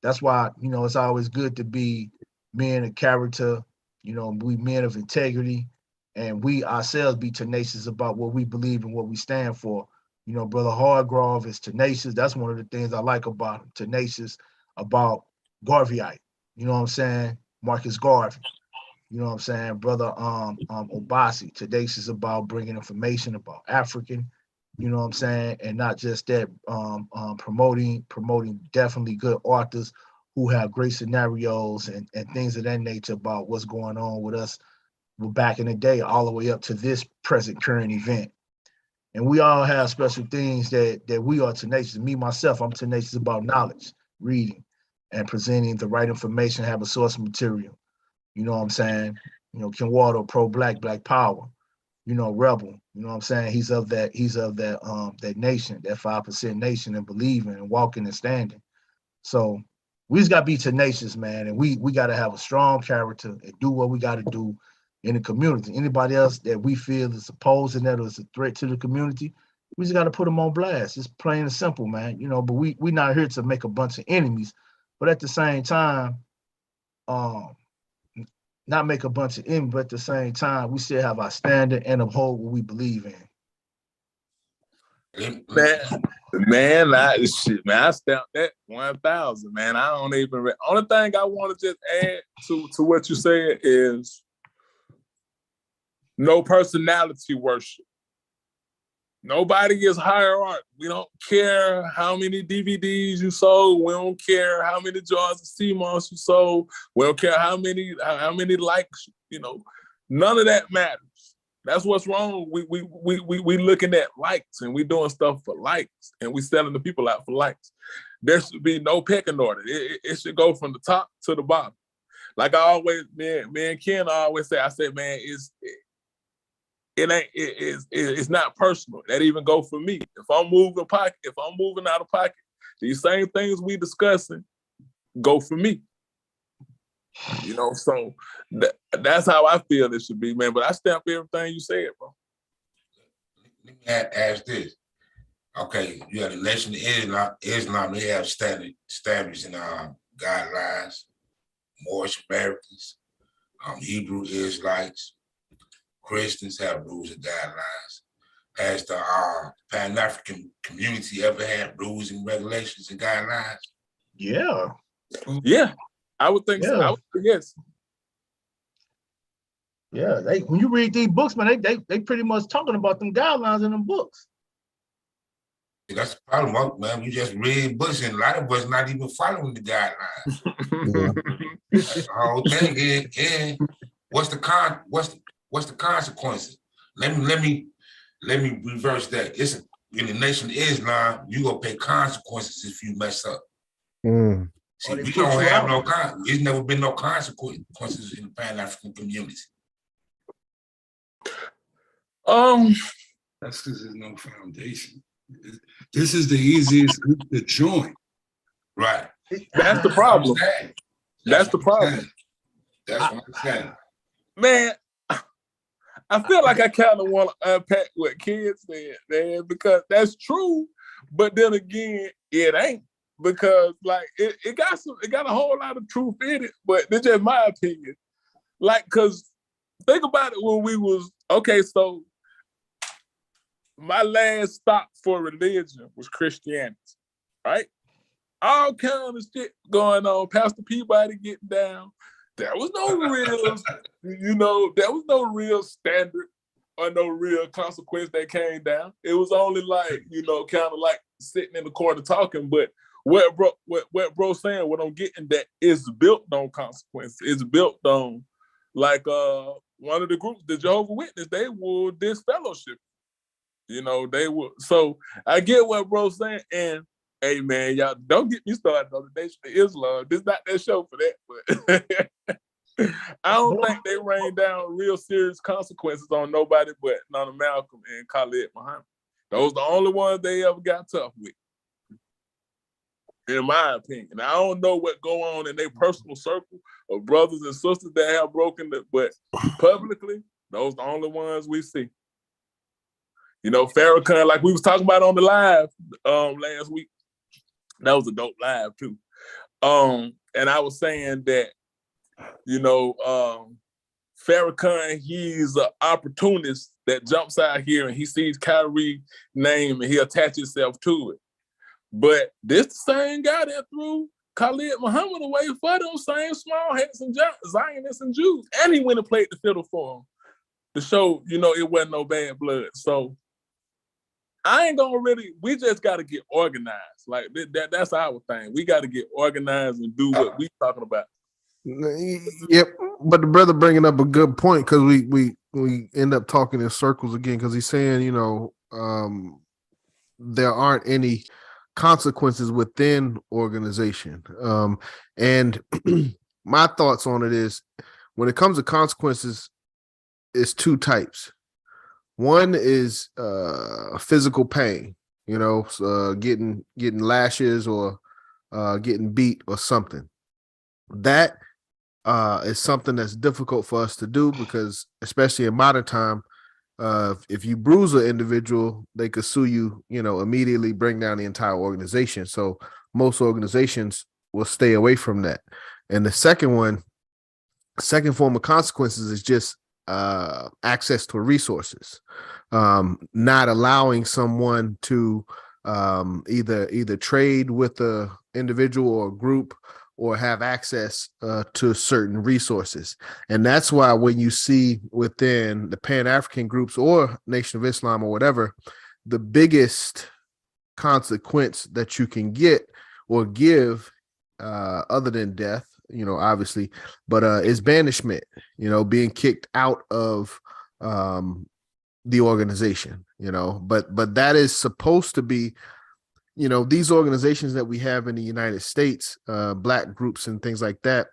That's why, you know, it's always good to be men of character, you know, we men of integrity, and we ourselves be tenacious about what we believe and what we stand for. You know, Brother Hardgrove is tenacious. That's one of the things I like about him, tenacious about Garveyite. You know what I'm saying? Marcus Garvey. You know what I'm saying? Brother Obasi, tenacious about bringing information about African, you know what I'm saying? And not just that, promoting definitely good authors who have great scenarios and things of that nature about what's going on with us back in the day, all the way up to this present current event. And we all have special things that we are tenacious. Me, myself, I'm tenacious about knowledge, reading, and presenting the right information, have a source of material. You know what I'm saying? You know, Ken Waldo, pro-black, black power, you know, rebel. You know what I'm saying? He's of that that nation, that 5% nation, and believing and walking and standing. So we just gotta be tenacious, man. And we gotta have a strong character and do what we gotta do in the community. Anybody else that we feel is opposing that or is a threat to the community, we just gotta put them on blast. It's plain and simple, man. You know, but we not here to make a bunch of enemies, but at the same time, not make a bunch of enemies, but at the same time, we still have our standard and uphold what we believe in. I stamped that 1,000, man. I don't even. Only thing I want to just add to what you said is no personality worship. Nobody is hierarchy. We don't care how many DVDs you sold. We don't care how many jars of CMOS you sold. We don't care how many likes. You know, none of that matters. That's what's wrong. We looking at likes and we doing stuff for likes and we selling the people out for likes. There should be no pecking order. It should go from the top to the bottom. Like I always, me and Ken always say, I said, man, it's not personal. That even go for me. If I'm moving out of pocket, these same things we discussing go for me. You know, so that's how I feel it should be, man. But I stamp everything you said, bro. Let me ask this. Okay, you have the Nation of Islam, they have established in guidelines, Moorish Americans, Hebrew Israelites, Christians have rules and guidelines. Has the Pan-African community ever had rules and regulations and guidelines? Yeah. Yeah. I would think so. I would think yes. Yeah, when you read these books, man, they pretty much talking about them guidelines in them books. That's the problem, man. We just read books, and a lot of us not even following the guidelines. That's the whole thing. And what's the consequences? Let me reverse that. It's in the Nation of Islam, you gonna pay consequences if you mess up. See, we don't have no consequences. There's never been no consequences in the Pan-African community. That's because there's no foundation. This is the easiest group to join. Right. That's the problem. That's the problem. That's what I'm saying. Man, I feel like I kind of want to unpack what kids said, man, because that's true. But then again, it ain't. Because like it got a whole lot of truth in it, but it's just my opinion. Like, cause think about it when we was so my last stop for religion was Christianity, right? All kind of shit going on. Pastor Peabody getting down. There was no real, there was no real standard or no real consequence that came down. It was only like, kind of like sitting in the corner talking, but what bro saying, what I'm getting, that is built on consequences. It's built on, like, one of the groups, the Jehovah's Witness, they will disfellowship. You know, they will. So I get what bro's saying. And hey man, y'all don't get me started on the Nation of Islam. This not that show for that, but I don't think they rain down real serious consequences on nobody but Nana Malcolm and Khalid Muhammad. Those the only ones they ever got tough with, in my opinion. I don't know what go on in their personal circle of brothers and sisters that have broken it, but publicly, those the only ones we see. You know, Farrakhan, like we was talking about on the live last week, that was a dope live too. And I was saying that, you know, Farrakhan, he's an opportunist that jumps out here and he sees Kyrie's name and he attaches himself to it. But this the same guy that threw Khalid Muhammad away for those same small handsome Zionists and Jews. And he went and played the fiddle for him to show, you know, it wasn't no bad blood. So I ain't gonna really, we just gotta get organized. Like that's our thing. We gotta get organized and do what we talking about. Yep, but the brother bringing up a good point, because we end up talking in circles again, because he's saying, you know, there aren't any consequences within organization. And my thoughts on it is, when it comes to consequences, it's two types. One is physical pain, you know, getting lashes or getting beat or something. That is something that's difficult for us to do, because especially in modern time, if you bruise an individual, they could sue you, you know, immediately, bring down the entire organization. So most organizations will stay away from that. And the second form of consequences is just access to resources, not allowing someone to either trade with the individual or group, or have access to certain resources. And that's why when you see within the Pan-African groups or Nation of Islam or whatever, the biggest consequence that you can get or give, other than death, you know, obviously, but is banishment, you know, being kicked out of the organization, you know, but that is supposed to be, you know, these organizations that we have in the United States, Black groups and things like that,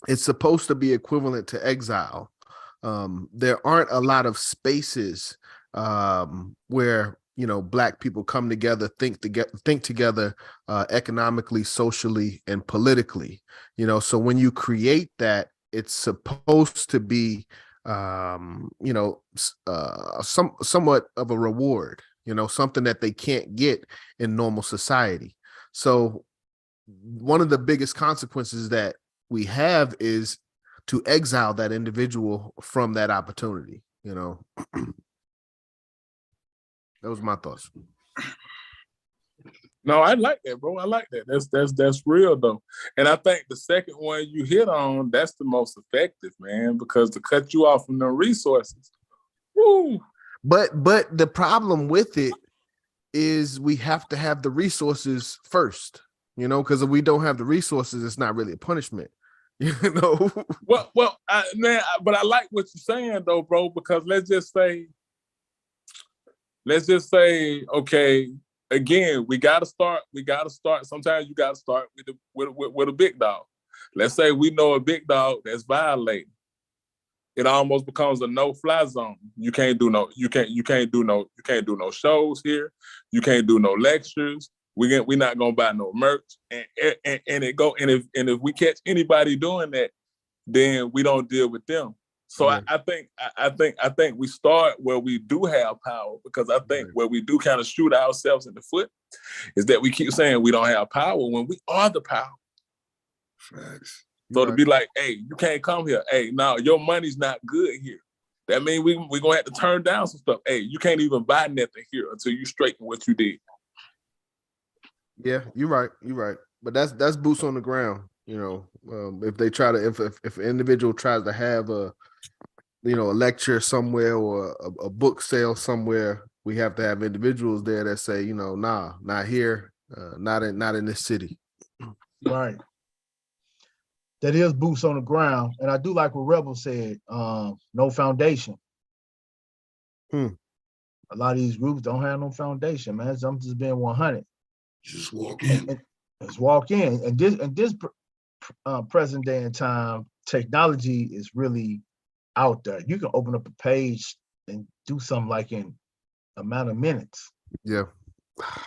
it's supposed to be equivalent to exile. There aren't a lot of spaces where, you know, Black people come together, think together economically, socially, and politically. You know, so when you create that, it's supposed to be, you know, somewhat of a reward. You know, something that they can't get in normal society. So one of the biggest consequences that we have is to exile that individual from that opportunity, you know. That was my thoughts. No, I like that, bro. I like that. That's real though. And I think the second one you hit on, that's the most effective, man, because to cut you off from the resources. Woo. But the problem with it is we have to have the resources first, you know, because if we don't have the resources, it's not really a punishment, you know. Well, but I like what you're saying though, bro, because let's just say, okay, again, we gotta start. Sometimes you gotta start with a big dog. Let's say we know a big dog that's violating. It almost becomes a no-fly zone. You can't do no shows here. You can't do no lectures. We're not gonna buy no merch. And if we catch anybody doing that, then we don't deal with them. So yeah. I think we start where we do have power, because I think where we do kind of shoot ourselves in the foot is that we keep saying we don't have power when we are the power. Facts. So to be like, hey, you can't come here. Hey, no, your money's not good here. That means we're gonna have to turn down some stuff. Hey, you can't even buy nothing here until you straighten what you did. Yeah, you're right. But that's boots on the ground. You know, if they try to, if an individual tries to have a lecture somewhere or a book sale somewhere, we have to have individuals there that say, you know, nah, not here. not in this city. Right. That is boots on the ground. And I do like what Rebel said, no foundation. Hmm. A lot of these groups don't have no foundation, man. So I'm just being 100. Just walk in. And let's walk in. And this present day and time, technology is really out there. You can open up a page and do something like in a matter of minutes. Yeah.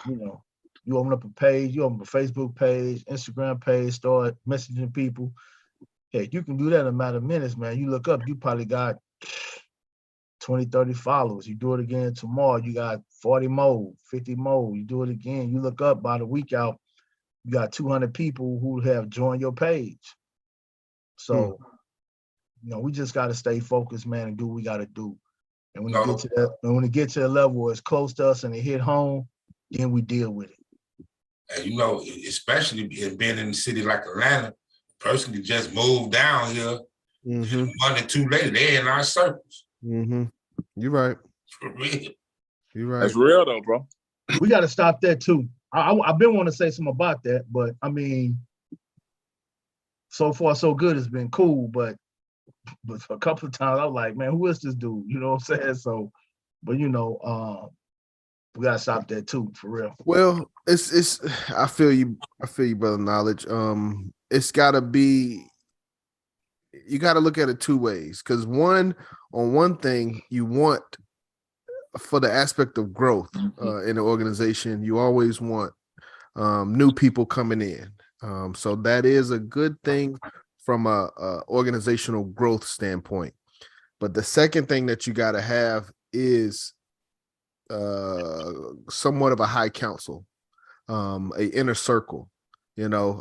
You know, you open up a page, you open a Facebook page, Instagram page, start messaging people. Hey, you can do that in a matter of minutes, man. You look up, you probably got 20, 30 followers. You do it again tomorrow, you got 40 more, 50 more. You do it again. You look up, by the week out, you got 200 people who have joined your page. So, you know, we just got to stay focused, man, and do what we got to do. And when it gets to the level where it's close to us and it hit home, then we deal with it. And you know, especially being in a city like Atlanta, person can just move down here. Mm-hmm. 1 or 2 later, they're in our circles. Mm-hmm. You're right. For real. You're right. That's real though, bro. We got to stop that too. I've been wanting to say something about that, but I mean, so far so good. It's been cool, but a couple of times I was like, man, who is this dude? You know what I'm saying? So, but you know, we gotta stop that too, for real. Well, it's I feel you, brother Knowledge. It's gotta be, you gotta look at it 2 ways. Because one thing you want, for the aspect of growth in the organization, you always want new people coming in. So that is a good thing from a organizational growth standpoint. But the second thing that you got to have is somewhat of a high council, a inner circle. You know,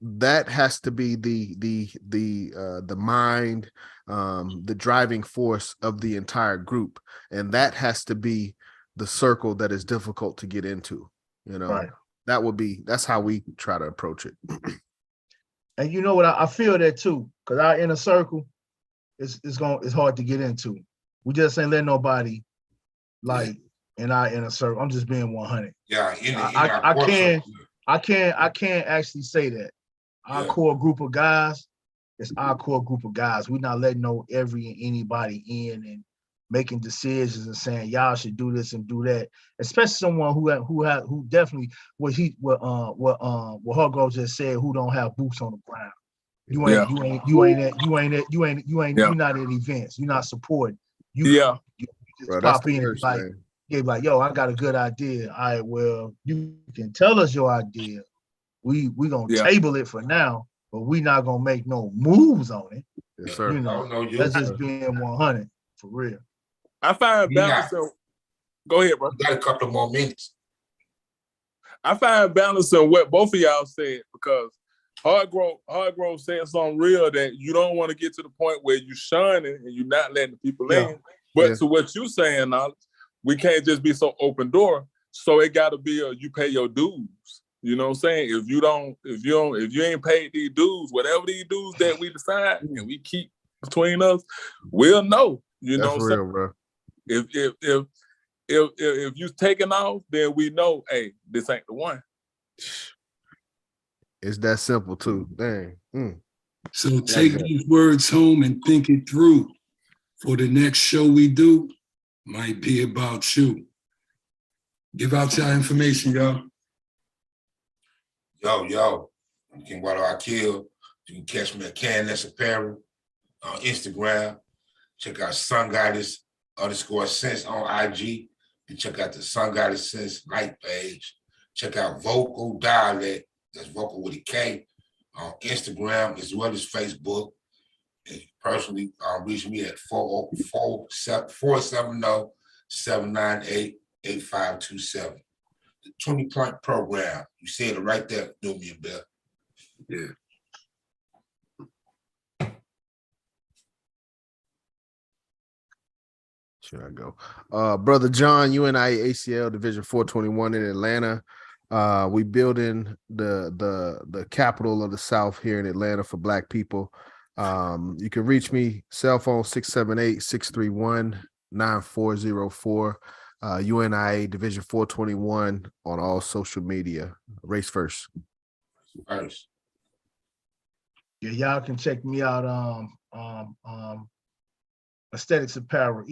that has to be the mind, the driving force of the entire group, and that has to be the circle that is difficult to get into. You know, Right. That's how we try to approach it. And you know what? I feel that too, because our inner circle it's hard to get into. We just ain't let nobody like in our inner circle. I'm just being 100. Yeah, I can't actually say that. Our core group of guys, it's our core group of guys. We're not letting anybody in and making decisions and saying y'all should do this and do that. Especially someone who definitely what Hargrove just said, who don't have boots on the ground. You're not at events. You're not supporting. You just Bro, pop in and like, yo, I got a good idea. All right, well, you can tell us your idea. We gonna table it for now, but we not gonna make no moves on it. Yes, sir. You know, that's just being 100 for real. I find balance. Go ahead, bro. We got a couple more minutes. I find balance in what both of y'all said, because Hargrove said something real, that you don't want to get to the point where you shunning and you're not letting the people in. But to what you saying, Knowledge, we can't just be so open door. So it got to be you pay your dues. You know what I'm saying? If you ain't paid these dues, whatever these dues that we decide and we keep between us, we'll know. You know what I'm saying? Bro. If you taking off, then we know, hey, this ain't the one. It's that simple too. Dang. So take these words home and think it through. For the next show we do, might be about you. Give out your information, y'all. Yo, you can Water I Kill. You can catch me at Candace Apparel on Instagram. Check out Sun Goddess _sense on IG. And check out the Sun Goddess Sense like page. Check out Vocal Dialect. That's vocal with a K on Instagram as well as Facebook. And personally, reach me at 470-798-8527. The 20-point program. You said it right there, do me a bell. Yeah. Should I go? Brother John, UNI ACL Division 421 in Atlanta. We building the capital of the South here in Atlanta for Black people. You can reach me, cell phone 678-631-9404. UNIA Division 421 on all social media. Race first. First. Yeah, y'all can check me out. Aesthetics Apparel,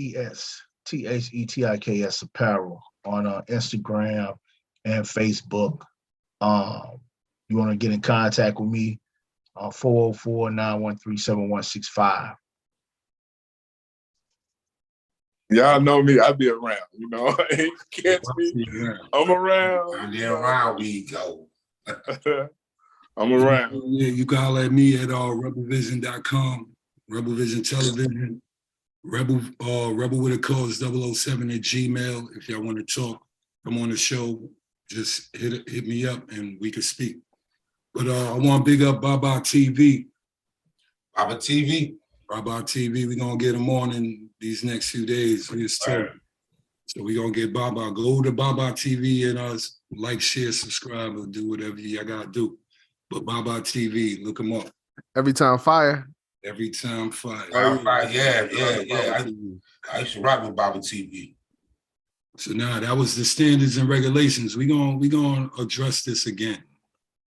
ESTHETIKS Apparel on Instagram and Facebook. You want to get in contact with me? 404-913-7165. Y'all know me, I be around, you know. Catch me. I'm around. And then around we go. I'm around. Yeah, you can holler at me at rebelvision.com, Rebel Vision Television, Rebel with a cause 007 at Gmail. If y'all want to talk, come on the show, just hit me up and we can speak. But I want to big up Baba TV. Baba TV? Baba TV, we're going to get them on in these next few days. We just told. So we're going to get Baba. Go to Baba TV and like, share, subscribe, or do whatever y'all got to do. But Baba TV, look them up. Every time fire. Every time fire. Yeah. I used to rock with Baba TV. So now that was the standards and regulations. We gonna address this again.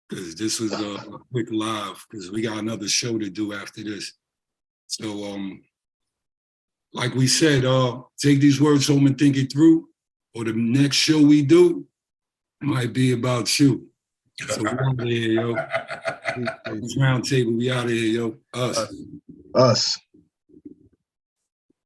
Because this was a quick live, because we got another show to do after this. So like we said, take these words home and think it through, or the next show we do might be about you. So we out of here, yo. Round table, we out of here, yo. Us.